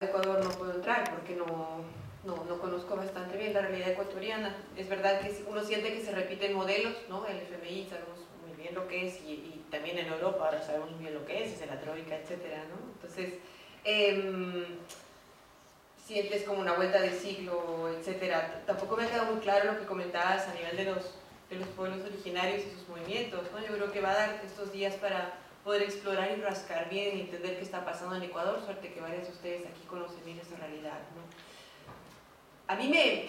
Ecuador no puedo entrar porque no conozco bastante bien la realidad ecuatoriana. Es verdad que uno siente que se repiten modelos, ¿no? El FMI sabemos muy bien lo que es y también en Europa ahora sabemos muy bien lo que es la troika, etcétera, ¿no? Entonces, sientes como una vuelta de siglo, etcétera. Tampoco me ha quedado muy claro lo que comentabas a nivel de los pueblos originarios y sus movimientos, ¿no? Yo creo que va a dar estos días para poder explorar y rascar bien y entender qué está pasando en Ecuador, suerte que varios de ustedes aquí conocen bien esa realidad, ¿no? A mí me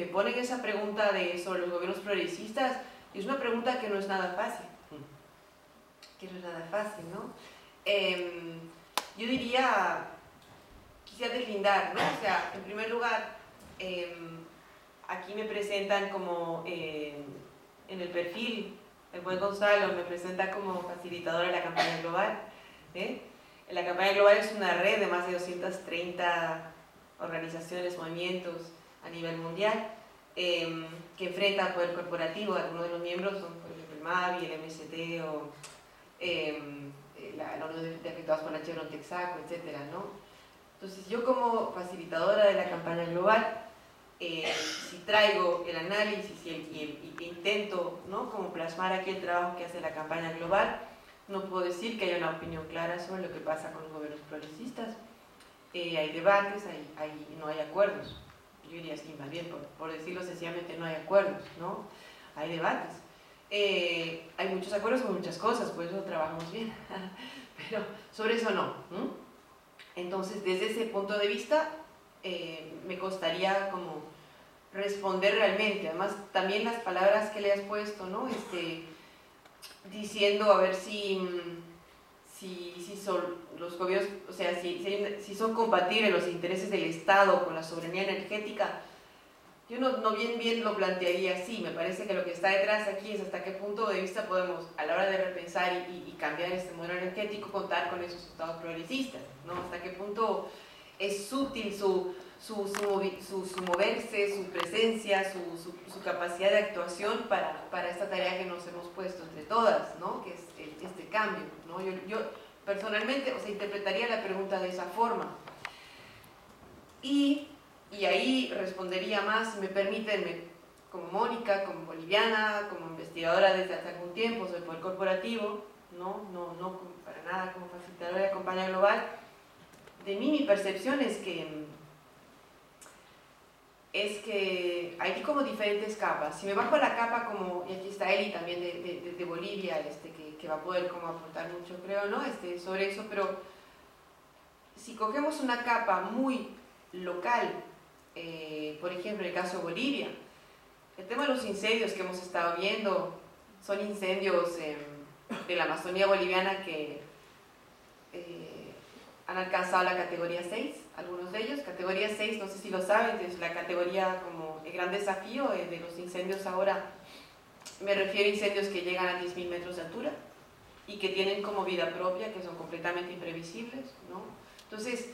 ponen esa pregunta sobre los gobiernos progresistas y es una pregunta que no es nada fácil, ¿no? Yo diría, quisiera deslindar, ¿no? O sea, en primer lugar, aquí me presentan como en el perfil, el buen Gonzalo me presenta como facilitadora de la campaña global. La campaña global es una red de más de 230 organizaciones, movimientos a nivel mundial que enfrenta al poder corporativo. Algunos de los miembros son, por ejemplo, el MAVI, el MST o la Unión de Afectados por la Chevron Texaco, etcétera, ¿no? Entonces, yo como facilitadora de la campaña global, si traigo el análisis y intento, ¿no?, como plasmar aquí el trabajo que hace la campaña global, no puedo decir que haya una opinión clara sobre lo que pasa con los gobiernos progresistas. Hay debates, no hay acuerdos. Yo diría así, más bien, por decirlo sencillamente, no hay acuerdos, ¿no? Hay debates. Hay muchos acuerdos sobre muchas cosas, por eso trabajamos bien, pero sobre eso no. Entonces, desde ese punto de vista, me costaría como responder realmente. Además, también las palabras que le has puesto, ¿no? Diciendo a ver si son los gobiernos, o sea, si son compatibles los intereses del Estado con la soberanía energética. Yo no bien lo plantearía así. Me parece que lo que está detrás aquí es hasta qué punto de vista podemos, a la hora de repensar y cambiar este modelo energético, contar con esos estados progresistas, ¿no? Hasta qué punto es útil su moverse, su presencia, su capacidad de actuación para esta tarea que nos hemos puesto entre todas, ¿no? Que es este cambio, ¿no? Yo personalmente, o sea, interpretaría la pregunta de esa forma. Y ahí respondería más, si me permiten, como Mónica, como boliviana, como investigadora desde hace algún tiempo sobre el poder corporativo, no para nada como facilitadora de campaña global. De mí, mi percepción es que hay como diferentes capas. Si me bajo a la capa, como, y aquí está Eli también de Bolivia, que va a poder como aportar mucho, creo, ¿no? Sobre eso, pero si cogemos una capa muy local, por ejemplo, en el caso de Bolivia, el tema de los incendios que hemos estado viendo son incendios de la Amazonía boliviana que han alcanzado la categoría 6, algunos de ellos. Categoría 6, no sé si lo saben, es la categoría como el gran desafío de los incendios ahora. Me refiero a incendios que llegan a 10.000 metros de altura y que tienen como vida propia, que son completamente imprevisibles, ¿no? Entonces,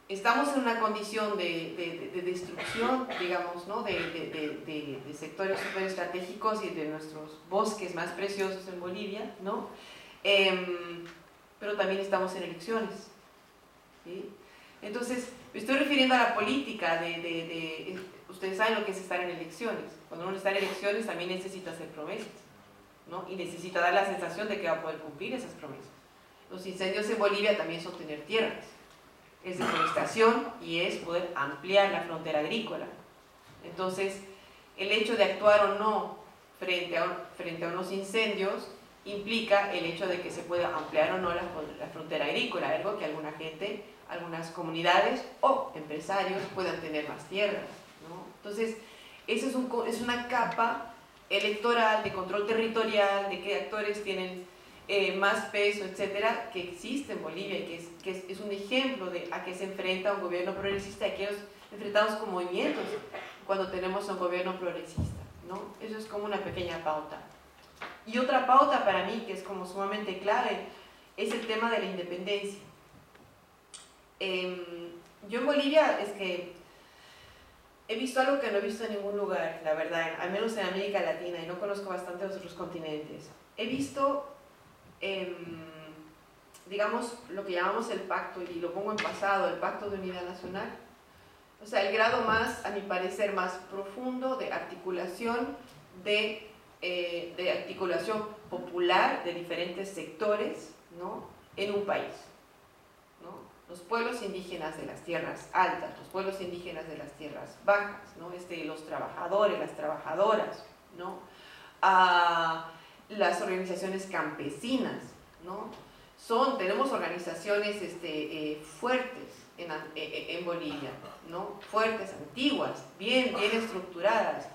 estamos en una condición de destrucción, digamos, ¿no? de sectores súper estratégicos y de nuestros bosques más preciosos en Bolivia, ¿no? Pero también estamos en elecciones, ¿sí? Entonces, me estoy refiriendo a la política ustedes saben lo que es estar en elecciones. Cuando uno está en elecciones también necesita hacer promesas, ¿no? Y necesita dar la sensación de que va a poder cumplir esas promesas. Los incendios en Bolivia también son tener tierras, es deforestación y es poder ampliar la frontera agrícola. Entonces, el hecho de actuar o no frente a unos incendios implica el hecho de que se pueda ampliar o no la frontera agrícola, algo que alguna gente, algunas comunidades o empresarios puedan tener más tierras, ¿no? Entonces, eso es una capa electoral, de control territorial, de qué actores tienen más peso, etcétera, que existe en Bolivia y que es un ejemplo de a qué se enfrenta un gobierno progresista, a aquellos enfrentados con movimientos cuando tenemos un gobierno progresista, ¿no? Eso es como una pequeña pauta. Y otra pauta para mí, que es como sumamente clave, es el tema de la independencia. Yo en Bolivia es que he visto algo que no he visto en ningún lugar, la verdad, al menos en América Latina, y no conozco bastante los otros continentes. He visto digamos, lo que llamamos el pacto, y lo pongo en pasado, el Pacto de Unidad Nacional, o sea, el grado más, a mi parecer, más profundo de articulación, de articulación popular de diferentes sectores, ¿no?, en un país, ¿no? Los pueblos indígenas de las tierras altas, los pueblos indígenas de las tierras bajas, ¿no?, los trabajadores, las trabajadoras, ¿no?, las organizaciones campesinas, ¿no? Tenemos organizaciones fuertes en Bolivia, ¿no?, fuertes, antiguas, bien estructuradas.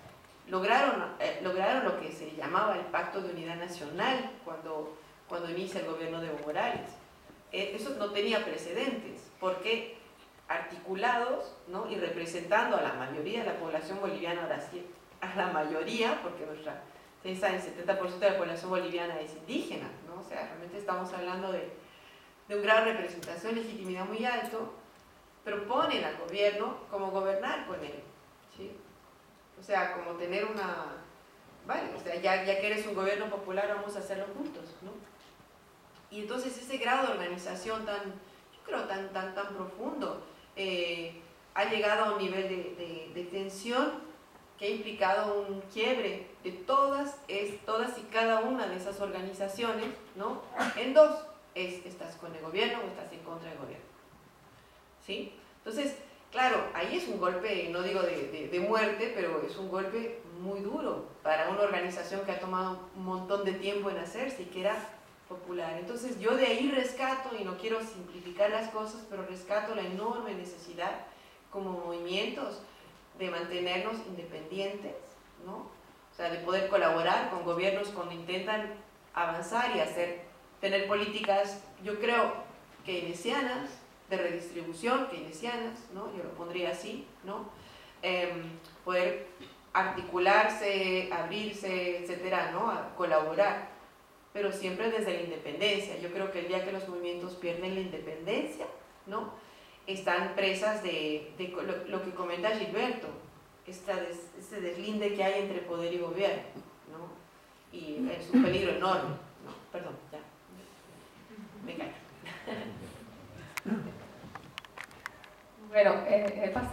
Lograron lo que se llamaba el Pacto de Unidad Nacional cuando inicia el gobierno de Evo Morales. Eso no tenía precedentes, porque articulados, ¿no?, y representando a la mayoría de la población boliviana, ahora sí, a la mayoría, porque ustedes saben, el 70% de la población boliviana es indígena, ¿no? O sea, realmente estamos hablando de un grado de representación y legitimidad muy alto, proponen al gobierno como gobernar con él, ¿sí? O sea, como tener vale, o sea, ya que eres un gobierno popular, vamos a hacerlo juntos, ¿no? Y entonces ese grado de organización yo creo tan profundo, ha llegado a un nivel de tensión que ha implicado un quiebre de todas y cada una de esas organizaciones, ¿no?, en dos: estás con el gobierno o estás en contra del gobierno, ¿sí? Entonces, claro, ahí es un golpe, no digo de muerte, pero es un golpe muy duro para una organización que ha tomado un montón de tiempo en hacerse y que era popular. Entonces yo de ahí rescato, y no quiero simplificar las cosas, pero rescato la enorme necesidad como movimientos de mantenernos independientes, ¿no? O sea, de poder colaborar con gobiernos cuando intentan avanzar y tener políticas, yo creo, keynesianas, de redistribución, keynesianas, ¿no?, yo lo pondría así, ¿no? Poder articularse, abrirse, etcétera, ¿no?, a colaborar, pero siempre desde la independencia. Yo creo que el día que los movimientos pierden la independencia, ¿no?, están presas de lo que comenta Gilberto, ese deslinde que hay entre poder y gobierno, ¿no? Y es un peligro enorme, ¿no? Perdón, ya, me callo. Bueno, he pasado